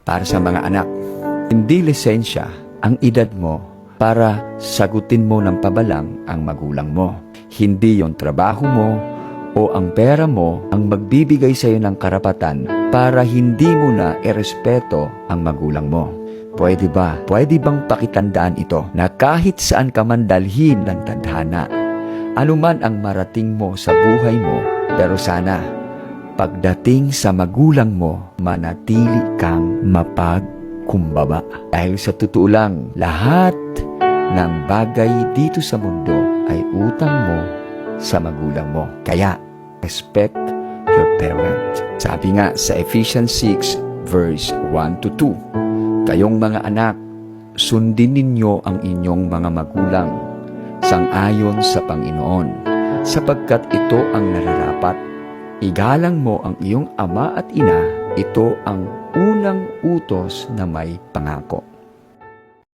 para sa mga anak. Hindi lisensya ang edad mo para sagutin mo ng pabalang ang magulang mo. Hindi yung trabaho mo o ang pera mo ang magbibigay sa iyo ng karapatan para hindi mo na irespeto ang magulang mo. Pwede ba? Pwede bang pakitandaan ito na kahit saan ka man dalhin ng tadhana, anuman ang marating mo sa buhay mo, pero sana pagdating sa magulang mo, manatili kang mapagkumbaba. Dahil sa totoo lang, lahat ng bagay dito sa mundo ay utang mo sa magulang mo. Kaya, respect your parent. Sabi nga sa Ephesians 6 verse 1 to 2, kayong mga anak, sundin ninyo ang inyong mga magulang sang-ayon sa Panginoon, sapagkat ito ang nararapat. Igalang mo ang iyong ama at ina, ito ang unang utos na may pangako.